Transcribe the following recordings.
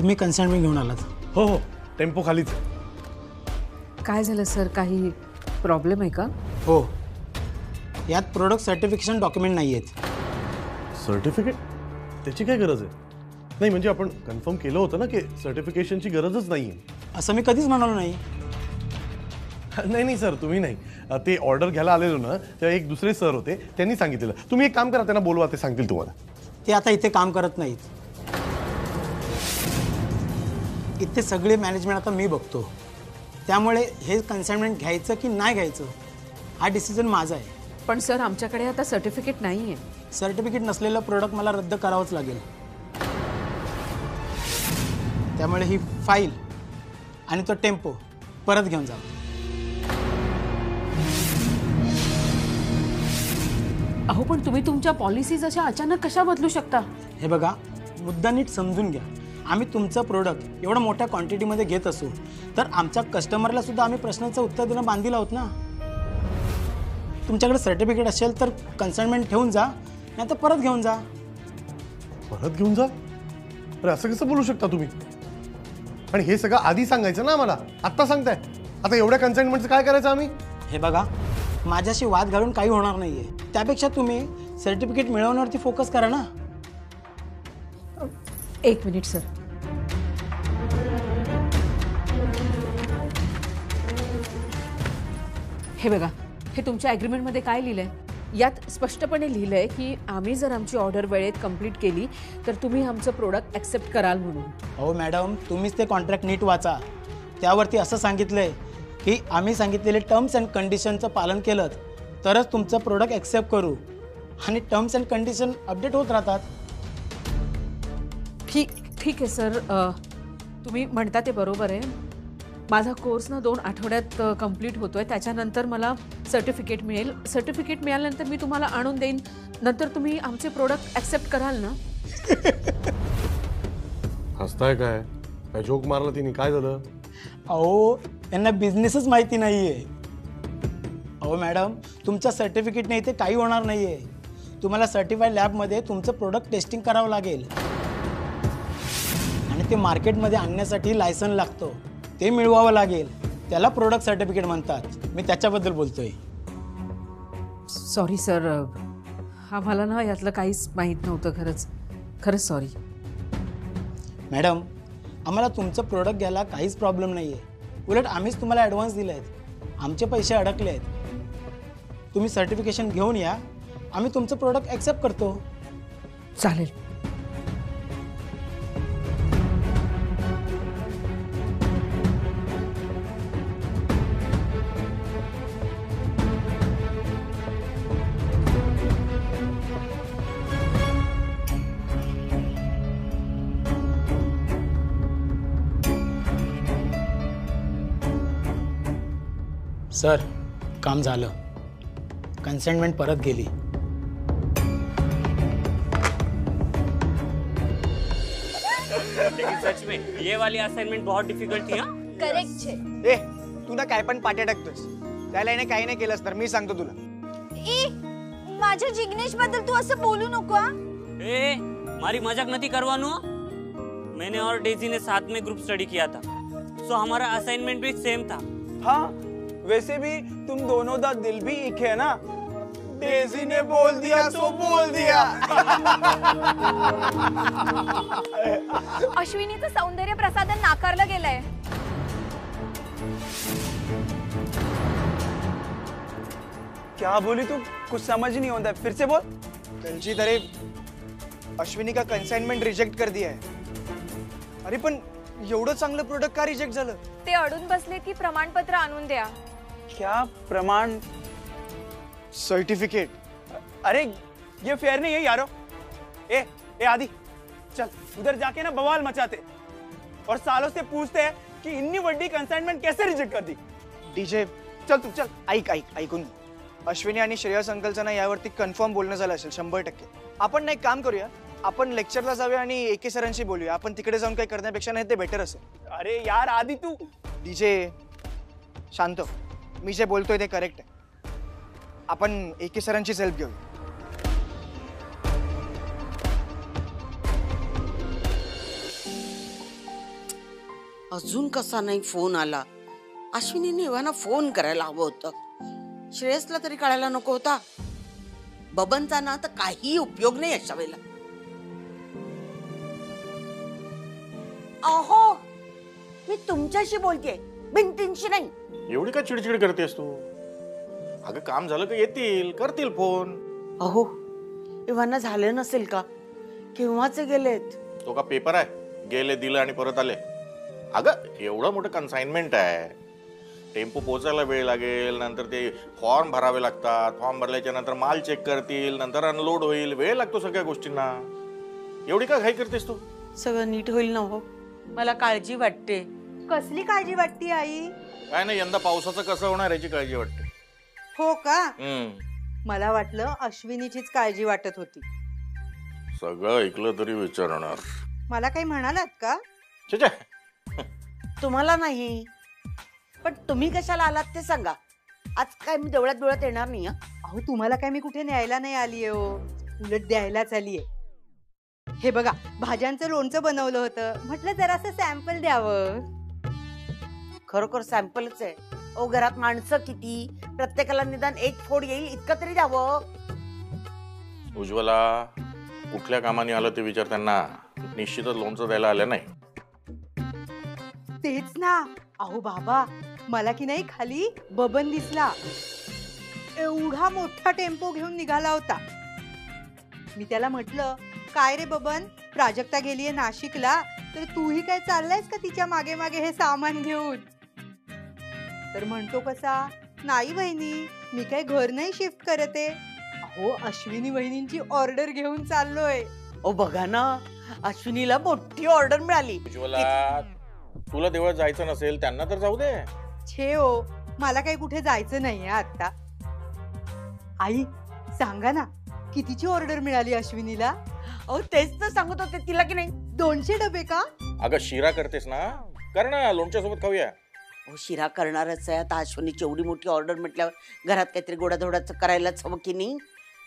तुम्ही कन्साइनमेंट घेऊन आलात? हो हो, टेम्पो खालीच. काय झालं सर, काही प्रॉब्लेम आहे का? हो, यात प्रोडक्ट सर्टिफिकेशन डॉक्युमेंट नाही आहेत. सर्टिफिकेट? त्याची काय गरज आहे? नाही म्हणजे आपण कन्फर्म केलं होतं ना की सर्टिफिकेशनची गरजच नाही आहे. असं मी कधीच म्हणालो नाही. नाही नाही सर, तुम्ही नाही. ते ऑर्डर घ्यायला आलेलो ना, तेव्हा एक दुसरे सर होते, त्यांनी सांगितलेलं. तुम्ही एक काम करा, त्यांना बोलवा, ते सांगतील तुम्हाला. ते आता इथे काम करत नाहीत. इथे सगळे मॅनेजमेंट आता मी बघतो. त्यामुळे हे कन्साइनमेंट घ्यायचं की नाही घ्यायचं हा डिसिजन माझा आहे. पण सर, आमच्याकडे आता सर्टिफिकेट नाही आहे. सर्टिफिकेट नसलेलं प्रोडक्ट मला रद्द करावंच लागेल. त्यामुळे ही फाईल आणि तो टेम्पो परत घेऊन जा. अहो, पण तुम्ही तुमच्या पॉलिसीज अशा अचानक कशा बदलू शकता? हे बघा, मुद्दा नीट समजून घ्या. आम्ही तुमचं प्रोडक्ट एवढं मोठ्या क्वांटिटीमध्ये घेत असू तर आमच्या कस्टमरला सुद्धा आम्ही प्रश्नाचं उत्तर देणं बांधील आहोत ना. तुमच्याकडे सर्टिफिकेट असेल तर कन्साइनमेंट ठेवून जा, नाही तर परत घेऊन जा. परत घेऊन जा? अरे असं कसं बोलू शकता तुम्ही? आणि हे सगळं आधी सांगायचं ना आम्हाला. आत्ता सांगताय? आता एवढ्या कन्साइनमेंटचं काय करायचं आम्ही? हे बघा, माझ्याशी वाद घालून काही होणार नाहीये. त्यापेक्षा तुम्ही सर्टिफिकेट मिळवण्यावरती फोकस करा ना. एक मिनिट सर. हे बघा, हे तुमच्या ॲग्रीमेंटमध्ये काय लिहिलंय? यात स्पष्टपणे लिहिलंय की आम्ही जर आमची ऑर्डर वेळेत कंप्लीट केली तर तुम्ही आमचं प्रोडक्ट ॲक्सेप्ट कराल म्हणून. हो मॅडम, तुम्हीच ते कॉन्ट्रॅक्ट नीट वाचा. त्यावरती असं सांगितलंय की आम्ही सांगितलेले टर्म्स अँड कंडिशनचं पालन केलं तरच तुमचं प्रोडक्ट ॲक्सेप्ट करू. आणि टर्म्स अँड कंडिशन अपडेट होत राहतात. ठीक आहे सर, तुम्ही म्हणता ते बरोबर आहे. माझा कोर्स ना 2 आठवड्यात कंप्लीट होतोय. त्याच्यानंतर मला सर्टिफिकेट मिळेल. सर्टिफिकेट मिळाल्यानंतर मी तुम्हाला आणून देईन. नंतर तुम्ही आमचे प्रोडक्ट ॲक्सेप्ट कराल ना? हसताय काय? काय जोक मारला तिने? काय झालं? अहो, यांना बिझनेसच माहिती नाही आहे. अहो मॅडम, तुमच्या सर्टिफिकेटने इथे काही होणार नाही आहे. तुम्हाला सर्टिफाईड लॅबमध्ये तुमचं प्रोडक्ट टेस्टिंग करावं लागेल आणि ते मार्केटमध्ये आणण्यासाठी लायसन लागतो, ते मिळवावं लागेल. त्याला प्रोडक्ट सर्टिफिकेट म्हणतात. मी त्याच्याबद्दल बोलतोय. सॉरी सर, आम्हाला ना यातलं काहीच माहीत नव्हतं. खरंच सॉरी. मॅडम, आम्हाला तुमचं प्रोडक्ट घ्यायला काहीच प्रॉब्लेम नाही आहे. उलट आम्हीच तुम्हाला ॲडव्हान्स दिले आहेत. आमचे पैसे अडकले आहेत. तुम्ही सर्टिफिकेशन घेऊन या, आम्ही तुमचं प्रोडक्ट ॲक्सेप्ट करतो. चालेल. सर, काम झालं. कन्सेंटमेंट परत गेली. लेकिन सच में ये वाली असाइनमेंट बहुत डिफिकल्ट थी. हाँ, करेक्ट छे. ए, तू ना काय पण पाट्या टाकतोस. त्याला याने काही नाही केलंस तर मी सांगतो तुला. ए, माझ्या जिग्नेश बद्दल तू असं बोलू नको. ए, मारी मजाक नहीं करवानो. मैंने और डेजी ने साथ में ग्रुप स्टडी किया था, सो हमारा असाइनमेंट भी सेम था. हाँ, वैसे भी तुम दोनों दा दिल भी एक है ना. डेजी ने बोल दिया सो बोल दिया. अश्विनीचं सौंदर्य प्रसाधन नाकारलं गेलंय. क्या बोली तू? कुछ समझ नहीं होता. फिर से बोल. रंजीत, अरे अश्विनी का कंसाइनमेंट रिजेक्ट कर दिया है. अरे पण एवढं चांगलं प्रोडक्ट का रिजेक्ट झालं? ते अडून बसले की प्रमाणपत्र आणून द्या. क्या प्रमाण? सर्टिफिकेट? अरे ये फेयर नहीं है यारो. ए आदि, चल उधर जाके ना बवाल मचाते और सालों से पूछते हैं कि इतनी बड़ी कंसाइनमेंट कैसे रिजेक्ट कर दी. डीजे, चल तू चल. ऐकून अश्विनी आणि श्रेयस अंकलचं ना यावरती कन्फर्म बोलणं झालं असेल 100%. आपण ना एक काम करूया, आपण लेक्चरला जाऊया आणि एके सरांशी बोलूया. आपण तिकडे जाऊन काही करण्यापेक्षा नाही ते बेटर असेल. अरे यार आदि, तू. डीजे शांत. मी जे बोलतोय ते करेक्ट आहे. आपण एके सरांची हेल्प घेऊया. अजून कसा नाही फोन आला? अश्विनीने इव्हाना फोन करायला हवं होतं. श्रेयसला तरी कळायला नको होता. बबनचा ना तर काही उपयोग नाही अशा वेळेला. अहो, मी तुमच्याशी बोलते, भिंतींशी नाही. एवढी का चिडचिड करतेस तू? अगं काम झालं का येतील, करतील फोन. अहो, इव्हाना झालं नसेल का? केव्हाचे गेलेत? तो का पेपर आहे, गेले दिलं आणि परत आले? अगं एवढं मोठं कन्साइनमेंट आहे, टेम्पो पोचायला वेळ लागेल, नंतर ते फॉर्म भरावे लागतात, फॉर्म भरल्याच्या नंतर माल चेक करतील, नंतर अनलोड होईल, वेळ लागतो सगळ्या गोष्टींना. एवढी का घाई करतेस तू? सगळं नीट होईल ना हो? मला काळजी वाटते. कसली काळजी वाटते आई? काय नाही, यंदा पावसाचं कसं होणार याची काळजी वाटते. हो का? मला वाटलं अश्विनीचीच काळजी वाटत होती. सगळं ऐकलं तरी विचारणार. मला काही म्हणालात का? छे, तुम्हाला नाही, पण तुम्ही कशाला आलात ते सांगा. आज काय मी देवळात बिवळात येणार नाही. अहो, तुम्हाला काय मी कुठे न्यायला नाही आलीये हो, उलट द्यायलाच आलीये. हे बघा, भाज्यांचं लोणचं बनवलं होतं, म्हटलं जरासं सॅम्पल द्यावं. खरोखर सॅम्पलच आहे. ओ, घरात माणसं किती, प्रत्येकाला निदान एक फोड येईल इतकं तरी द्यावं. उज्ज्वला, कुठल्या कामाने आलं ते विचार त्यांना. निश्चितच लोणचं द्यायला आलं नाही. तेच ना. अहो बाबा, मला की नाही खाली बबन दिसला. एवढा मोठा टेम्पो घेऊन निघाला होता. मी त्याला म्हटलं, काय रे बबन, प्राजक्ता गेलीये नाशिकला, तर तूही काय चाललायस का तिच्या मागे मागे हे सामान घेऊन? तर म्हणतो कसा, नाही वहिनी, मी काय घर नाही शिफ्ट करत आहे. अहो, अश्विनी वहिनींची ऑर्डर घेऊन चाललोय. ओ बघा ना, अश्विनीला मोठी ऑर्डर मिळाली. उज्ज्वला, तुला देवळात जायचं नसेल, त्यांना तर जाऊ दे. छे हो, मला काही कुठे जायचं नाहीये आता. आई सांगा ना, कितीची ऑर्डर मिळाली अश्विनीला? अहो, तेच तर सांगत होते तिला की नाही. 200 डबे का? अगं शिरा करतेस ना, कर ना, लोणच्या सोबत खाऊया. अहो, शिरा करणारच आहे आता. अश्विनीची एवढी मोठी ऑर्डर म्हटल्यावर घरात काहीतरी गोडाधोडाचं करायलाच हवं की नाही.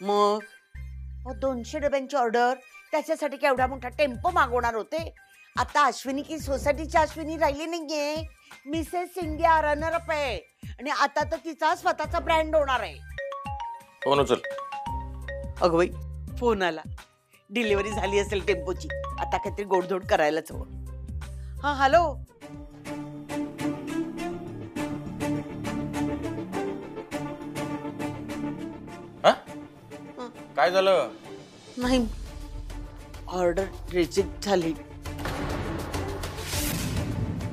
मग 200 डब्यांची ऑर्डर, त्याच्यासाठी काय एवढा मोठा टेम्पो मागवणार होते. आता अश्विनी की सोसायटीची अश्विनी राहिली नाहीये, मिसेस इंडिया रनर अप आहे. आणि आता तर तिचा स्वतःचा ब्रँड होणार आहे. हो ना, चल. अगं बाई, फोन आला. डिलिव्हरी झाली असेल टेम्पोची, आता काहीतरी गोडधोड करायलाच हवं. हा, हॅलो. काय झालं? नाही, ऑर्डर रिजेक्ट झाली.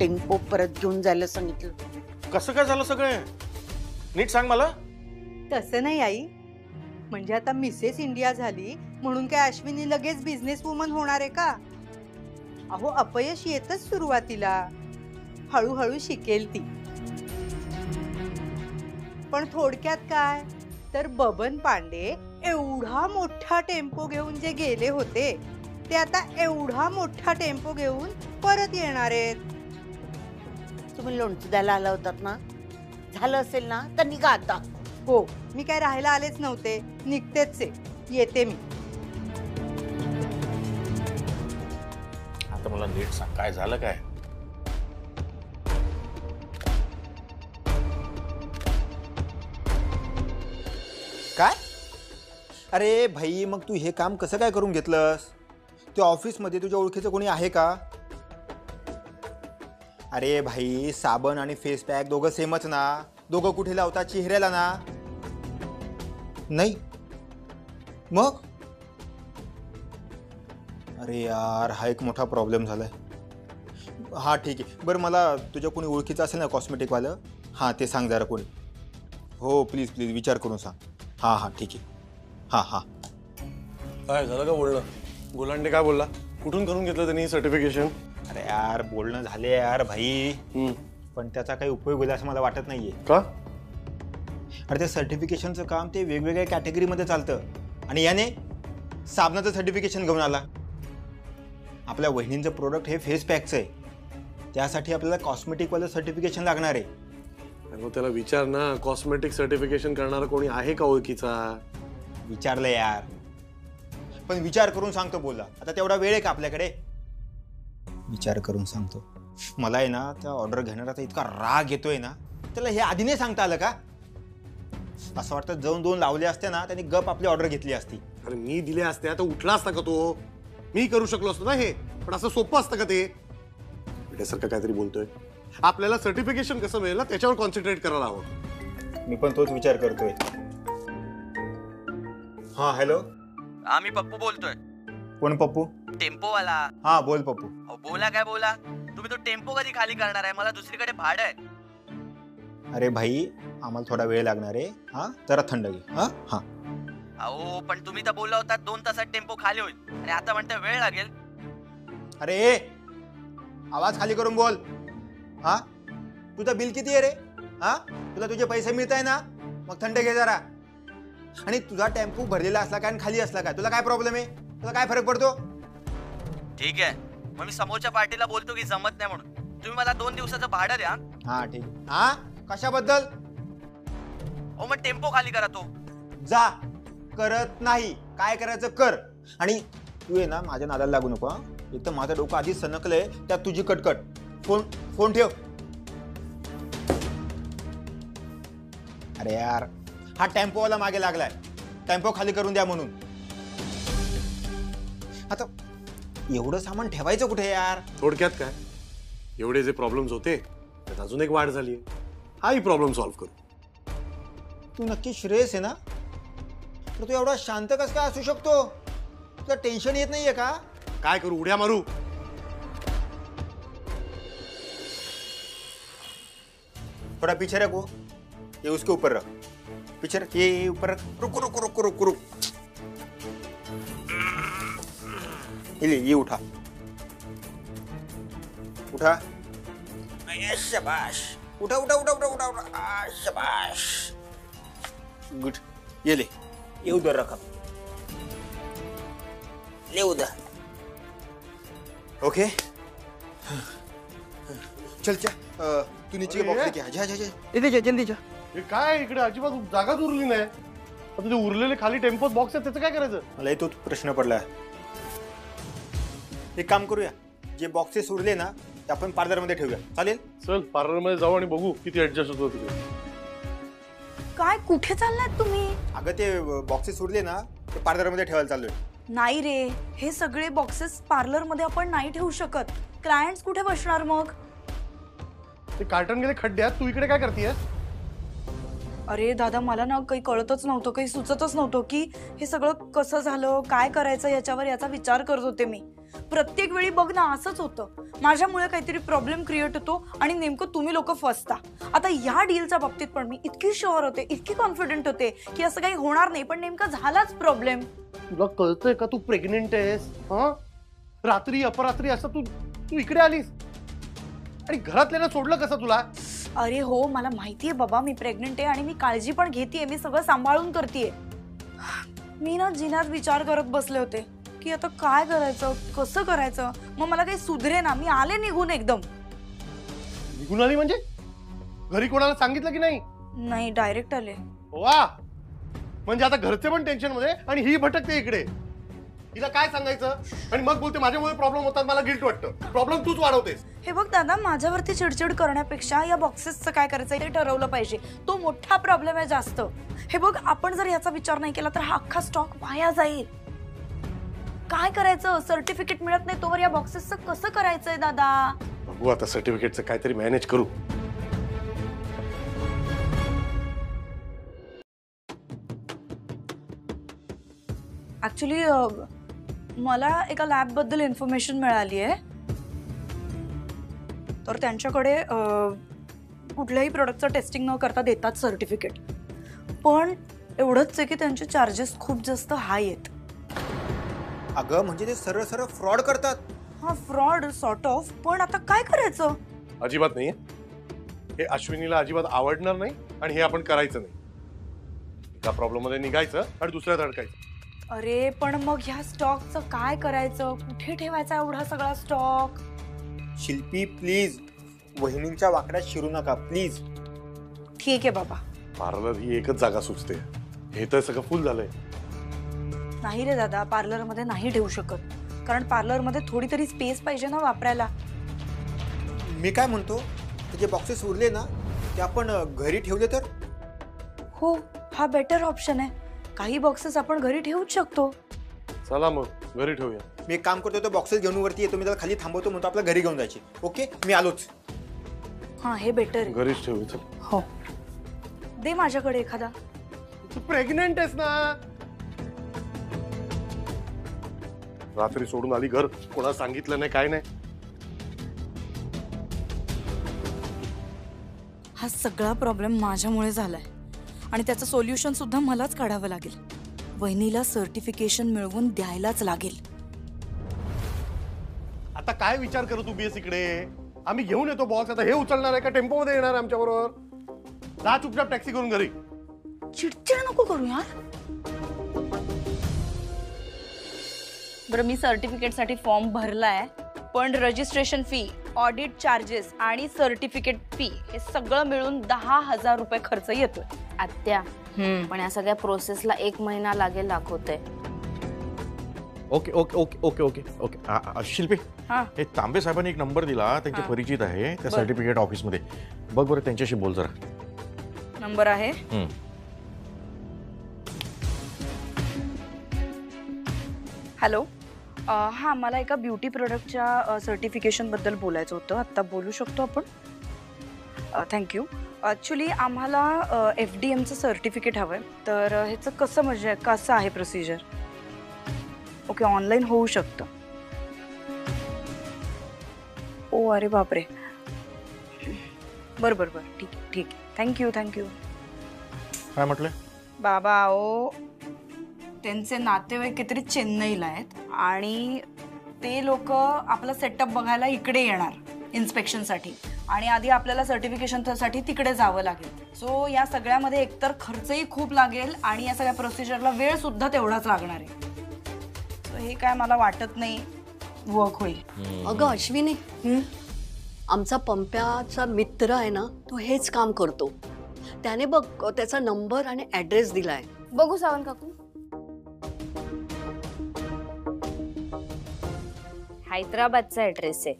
टेम्पो परत घेऊन जायला सांगितलं. कसं काय झालं सगळं? नीट सांग मला. तसं नाही आई, म्हणजे आता मिसेस इंडिया झाली म्हणून काय अश्विनी लगेच बिझनेस वुमन होणार आहे का? अहो, अपयश येतच सुरुवातीला, हळूहळू शिकेल ती. पण थोडक्यात काय, तर बबन पांडे एवढा मोठा टेम्पो घेऊन जे गेले होते, ते आता एवढा मोठा टेम्पो घेऊन परत येणार आहेत. तुम्ही लोणचं द्यायला आला होतात ना, झालं असेल ना तर निघा आता. हो, मी काय राहायला आलेच नव्हते, निघतेच आहे, येते मी. आता मला नीट सांग, काय झालं काय? काय? अरे भाई, मग तू हे काम कसं काय करून घेतलंस? त्या ऑफिसमध्ये तुझ्या ओळखीचं कोणी आहे का? अरे भाई, साबण आणि फेस पॅक दोघं सेमच ना, दोघं कुठे लावतात? चेहऱ्याला ना. नाही मग? अरे यार, हा एक मोठा प्रॉब्लेम झालाय. हां ठीक आहे, बरं मला तुझ्या कोणी ओळखीचं असेल ना कॉस्मेटिकवालं, हां ते सांग जरा कोणी. हो प्लीज प्लीज विचार करून सांग. हां हां ठीक आहे. हां हां. काय झालं का बोलणं? गोलांडे काय बोलला? कुठून करून घेतलं त्यांनी सर्टिफिकेशन? अरे यार, बोलणं झाले यार भाई, पण त्याचा काही उपयोग होईल असं मला वाटत नाहीये. का? अरे ते सर्टिफिकेशनचं काम ते वेगवेगळ्या कॅटेगरीमध्ये चालतं, आणि याने साबणाचं सर्टिफिकेशन घेऊन आला. आपल्या वहिनींचं प्रोडक्ट हे फेस पॅकचं आहे, त्यासाठी आपल्याला कॉस्मेटिकवालं सर्टिफिकेशन लागणार आहे. मग त्याला विचार ना, कॉस्मेटिक सर्टिफिकेशन करणारा कोणी आहे का ओळखीचा? विचारलं यार, पण विचार करून सांगतो बोला. आता तेवढा वेळ आहे का आपल्याकडे? विचार करून सांगतो. मला आहे ना त्या ऑर्डर घेणाराचा इतका राग येतोय ना, त्याला हे आधी नाही सांगता आलं का? असं वाटतं जाऊन 2 लावले असते ना त्यांनी गप आपली ऑर्डर घेतली असती. अरे मी दिले असते आता उठला असता का तो? मी करू शकलो असतो ना हे, पण असं सोपं असतं का ते? बेटासारखं काहीतरी बोलतोय. आपल्याला सर्टिफिकेशन कसं मिळेल ना त्याच्यावर कॉन्सन्ट्रेट करायला हवं. मी पण तोच विचार करतोय. हा हॅलो, हा मी पप्पू बोलतोय. कोण पप्पू? टेम्पोवाला. हा बोल पप्पू. अहो बोला काय बोला. तुम्ही तो टेम्पो कधी खाली करणार आहे? मला दुसरीकडे भाडं आहे. अरे भाई आम्हाला थोडा वेळ लागणार आहे. हा जरा थंड घे. हा हा अहो पण तुम्ही तर बोलला होता 2 तासात टेम्पो खाली होईल आणि आता म्हणता वेळ लागेल. अरे आवाज खाली करून बोल. हा तुझं बिल किती आहे रे? हा तुला तुझे पैसे मिळत आहे ना? मग थंड घे जरा. आणि तुझा टेम्पो भरलेला असला काय आणि खाली असला काय, तुला काय प्रॉब्लेम आहे? तुला काय फरक पडतो? ठीक आहे मग मी समोरच्या पार्टीला बोलतो की जमत नाही म्हणून. तुम्ही मला 2 दिवसाचं भाडं द्या. हा ठीक आहे. हा कशाबद्दल? हो मग टेम्पो खाली करा तो. जा. करत नाही. काय करायचं कर. आणि तू आहे ना माझ्या नादाला लागू नको. हा एक तर माझं डोकं आधीच सनकलंय, त्यात तुझी कटकट. फोन ठेव. अरे यार हा टेम्पोवाला मागे लागलाय टेम्पो खाली करून द्या म्हणून. आता एवढं सामान ठेवायचं कुठे यार? थोडक्यात काय, एवढे जे प्रॉब्लेम्स होते त्यात अजून एक वाढ झाली. हाही प्रॉब्लेम सॉल्व्ह करू. तू नक्की श्रेयस आहे ना? तर तू एवढा शांत कसं काय असू शकतो? तुला टेन्शन येत नाहीये का? काय करू? उड्या मारू? थोड़ा पीछे रखो. ये उसके ऊपर रख. पीछे रख. ये ऊपर रख. रुक रुक रुक रुक रुक. ये उठा. उठा. शाबाश. उठा उठा उठा उठा उठा उठा. शाबाश. गुड. ये ले. ये उधर रखा. ले उधर. ओके. चल चल. तू नीचे के बॉक्स लेके आ. जा जा जा. इथे जा जल्दी जा. हे काय इकडे अजिबात जागाच उरली नाही. आता ते उरलेले खाली टेम्पोत बॉक्स आहेत त्याचं काय करायचं? मला तोच प्रश्न पडलाय. एक काम करूया, जे बॉक्सेस उरले ना ते आपण पार्लर मध्ये ठेवूया. चालेल? चल पार्लर मध्ये जाऊ आणि बघू किती ऍडजस्ट होतो तिकडे. काय कुठे चाललात तुम्ही? अगं ते बॉक्सेस उरले ना ते पार्लर मध्ये ठेवायला चाललोय. नाही रे, हे सगळे बॉक्सेस पार्लर मध्ये आपण नाही ठेवू शकत. क्लायंट्स कुठे बसणार मग? ते कार्टन गेले खड्ड्यात. तू इकडे काय करतेय? अरे दादा मला ना काही कळतच नव्हतं, काही सुचतच नव्हतं की हे सगळं कसं झालं, काय करायचं याचा विचार करत होते मी. प्रत्येक वेळी बघ ना असंच होतं. माझ्यामुळे काहीतरी प्रॉब्लेम क्रिएट होतो आणि नेमकं तुम्ही लोक फसता. आता या डीलच्या बाबतीत पण मी इतकी शुअर होते, इतकी कॉन्फिडंट होते की असं काही होणार नाही, पण नेमका झालाच प्रॉब्लेम. तुला कळतंय का तू प्रेग्नेंट आहेस? हा रात्री अपरात्री असं तू इकडे आलीस आणि घरातल्याला सोडलं कसं तुला? अरे हो मला माहितीये बाबा, मी प्रेग्नेंट आहे आणि मी काळजी पण घेतेय, मी सगळं सांभाळून करतेय. मी ना जिन्यात विचार करत बसले होते की आता काय करायचं, कसं करायचं. मग मला काही सुधरे ना, मी आले निघून एकदम. निघून आली म्हणजे? घरी कोणाला सांगितलं की नाही? नाही डायरेक्ट आले. वा, म्हणजे आता घरचे पण टेन्शन मध्ये आणि ही भटकते इकडे. तिला काय सांगायचं? आणि मग बोलते माझ्यामुळे प्रॉब्लेम होतात, मला गिल्ट वाटतं. प्रॉब्लेम तूच वाढवतेस. हे बघ दादा, माझ्यावरती चिडचिड करण्यापेक्षा या बॉक्सेसचं काय करायचं ते ठरवलं पाहिजे. तो मोठा प्रॉब्लेम आहे जास्त. हे बघ, आपण जर याचा विचार नाही केला तर हा अख्खा स्टॉक वाया जाईल. काय करायचं? सर्टिफिकेट मिळत नाही तोवर या बॉक्सेसचं कसं करायचंय दादा? बघू आता सर्टिफिकेटचं काहीतरी मॅनेज करू. ऍक्च्युली मला एका लॅब बद्दल इन्फॉर्मेशन मिळाली आहे. तर त्यांच्याकडे कुठल्याही प्रोडक्टचं टेस्टिंग न करता देतात सर्टिफिकेट. पण एवढंच आहे की त्यांचे चार्जेस खूप जास्त हाय आहेत. अगं म्हणजे ते सरळ सरळ फ्रॉड करतात. हा फ्रॉड सॉर्ट ऑफ. पण आता काय करायचं? अजिबात नाहीये. हे अश्विनीला अजिबात आवडणार नाही आणि हे आपण करायचं नाही. एका प्रॉब्लेम मध्ये निघायचं आणि दुसऱ्यात अडकायचं. अरे पण मग ह्या स्टॉकचं काय करायचं? कुठे ठेवायचा एवढा सगळा स्टॉक? शिल्पी प्लीज वहिनींच्या वाकड्यात शिरू नका प्लीज. ठीक आहे बाबा. पार्लर ही एकच जागा सुचते. हे तर सगळं फुल झालंय. नाही रे दादा, पार्लर मध्ये नाही ठेवू शकत. कारण पार्लर मध्ये थोडी तरी स्पेस पाहिजे ना वापरायला. मी काय म्हणतो, ते जे बॉक्सेस उरले ना ते आपण घरी ठेवले तर? हो, हा बेटर ऑप्शन आहे. काही बॉक्सेस आपण घरी ठेवूच शकतो. चला मग घरी ठेवूया. मी एक काम करतो, तो बॉक्सेस घेऊन वरती येतो, मी त्याला खाली थांबवतो, म्हणतो आपल्या घरी घेऊन जायचे. ओके, मी आलोच. हा, हे बेटर आहे. घरीच ठेवूया. चल. हो, दे माझ्याकडे एखादा. तू प्रेग्नेंट आहेस ना? रात्री सोडून आली घर, कोणा सांगितलं नाही, काय नाही. हा सगळा प्रॉब्लेम माझ्यामुळे झालाय आणि त्याचं सोल्युशन सुद्धा मलाच काढावं लागेल. वहिनीला सर्टिफिकेशन मिळवून द्यायलाच लागेल. आता काय विचार करू तू बीएस इकडे? आम्ही घेऊन येतो बॉक्स. आता हे उचलणार आहे का टेम्पो मध्ये येणार आमच्या बरोबर? जा चुपचाप टॅक्सी करून घरी. चिडचिड नको करू यार. बरं, मी सर्टिफिकेटसाठी फॉर्म भरलाय, पण रजिस्ट्रेशन फी, ऑडिट चार्जेस आणि सर्टिफिकेट फी हे सगळं मिळून 10,000 रुपये खर्च येतोय. आत्या, पण या सगळ्या प्रोसेसला 1 महिना लागेल दाखवते. Okay okay okay okay okay okay. Shilpi, हे तांबे साहेबांनी एक नंबर दिला, त्यांचे परिचित आहे त्या सर्टिफिकेट ऑफिसमध्ये. बघ बरं, त्यांच्याशी बोल जरा. नंबर आहे. हॅलो, हां, मला एका ब्युटी प्रोडक्टच्या सर्टिफिकेशनबद्दल बोलायचं होतं. आत्ता बोलू शकतो आपण? थँक्यू. ॲक्च्युली आम्हाला FDMचं सर्टिफिकेट हवं आहे. तर ह्याचं कसं, म्हणजे कसं आहे प्रोसिजर? ओके, ऑनलाईन होऊ शकतं. ओ, अरे बापरे. बरं बरं बरं, ठीक आहे ठीक आहे. थँक्यू. काय म्हटलं? बाबा, ओ त्यांचे नातेवाईक कितीतरी चेन्नईला आहेत आणि ते लोक आपला सेटअप बघायला इकडे येणार इन्स्पेक्शनसाठी, आणि आधी आपल्याला सर्टिफिकेशनसाठी तिकडे जावं लागेल. सो या सगळ्यामध्ये एकतर खर्चही खूप लागेल आणि या सगळ्या प्रोसिजरला वेळ सुद्धा तेवढाच लागणार आहे. सो हे काय मला वाटत नाही वर्क होईल. अगं अश्विनी, आमचा पंप्याचा मित्र आहे ना, तो हेच काम करतो. त्याने बघ त्याचा नंबर आणि ॲड्रेस दिलाय. बघू सावंत काकू. हैदराबादचा ॲड्रेस आहे.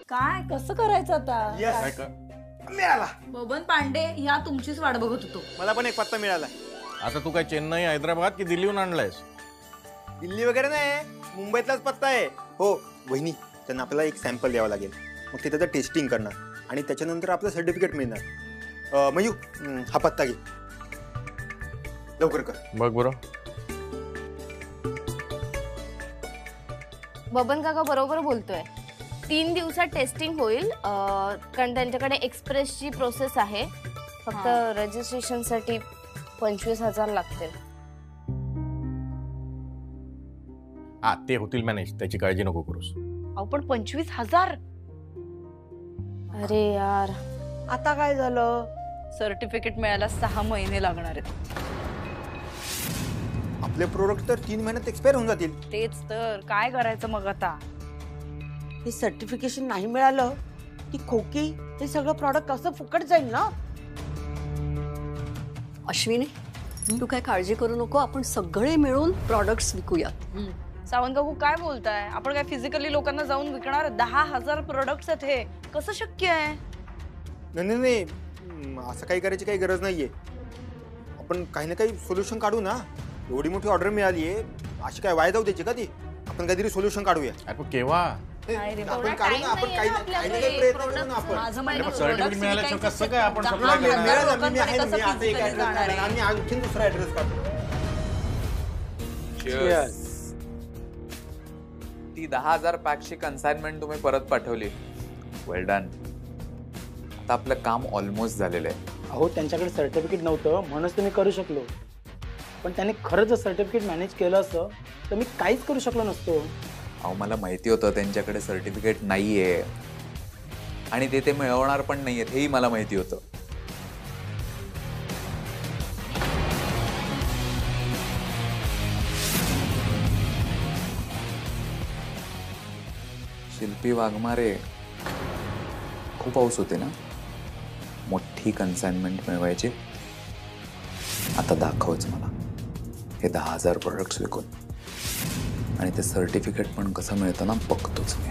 काय कसं करायचं आता? मिळाला. बबन पांडे, या तुमचीच वाट बघत होतो. मला पण एक पत्ता मिळाला. आता तू काय चेन्नई, हैदराबाद की दिल्लीहून आणलायस? दिल्ली वगैरे नाही, मुंबईतलाच पत्ता आहे. हो वहिनी, त्यांना आपल्याला एक सॅम्पल द्यावं लागेल, मग ते त्याचं टेस्टिंग करणार आणि त्याच्यानंतर आपलं सर्टिफिकेट मिळणार. मयू, हा पत्ता घे, लवकर कर. बघ बरं. बबन काका बरोबर बोलतोय. 3 दिवसात टेस्टिंग होईल, कारण त्यांच्याकडे एक्सप्रेसची प्रोसेस आहे. फक्त रजिस्ट्रेशनसाठी 25,000 लागतील. हा, ते होतील मॅनेज, त्याची काळजी नको करूस. अहो, पण 25,000? अरे यार, आता काय झालं? सर्टिफिकेट मिळायला 6 महिने लागणार आहेत. आपले प्रोडक्ट तर 3 महिन्यात एक्सपायर होऊन जातील. तेच तर, काय करायचं मग आता? हे सर्टिफिकेशन नाही मिळालं की खोकी हे सगळं प्रॉडक्ट असं फुकट जाईल ना. अश्विनी, तू काय काळजी करू नको, आपण सगळे मिळून प्रॉडक्ट्स विकूयात. सावंत काकू, काय बोलताय? आपण काय फिजिकली लोकांना जाऊन विकणार? 10,000 प्रोडक्ट्स आहेत, हे कसं शक्य आहे? नाही, असं काही करायची काही गरज नाहीये. आपण काही ना काही सोल्युशन काढू ना. एवढी मोठी ऑर्डर मिळाली आहे, अशी काय वाया जाऊ द्यायची का ती? आपण काहीतरी सोल्युशन काढूया. केव्हा? आपण काढू ना, आपण काही ना काही प्रयत्न करू ना. आपण सर्टिफिकेट मिळाल्याचं कसं काय आपण सप्लाय मी करणार? आता एक ऍड्रेस काढणार आणि आणखी दुसरा ऍड्रेस काढतो. ती 10,000 पॅकची कन्साइनमेंट तुम्ही परत पाठवली. वेल डन. आता आपलं काम ऑलमोस्ट झालेलं आहे. अहो, त्यांच्याकडे सर्टिफिकेट नव्हतं म्हणूनच तुम्ही करू शकलो, पण त्यांनी खरंच जर सर्टिफिकेट मॅनेज केलं असतं तर मी काहीच करू शकलो नसतो. अहो, मला माहिती होतं त्यांच्याकडे सर्टिफिकेट नाहीये आणि ते मिळवणार पण नाहीयेत, हेही मला माहिती होतं. शिल्पी वाघमारे, खूप हौस होते ना मोठी कन्साइनमेंट मिळवायची. आता दाखवच मला हे 10,000 प्रोडक्ट्स विकून. आणि ते सर्टिफिकेट पण कसं मिळतं ना बघतोच मी.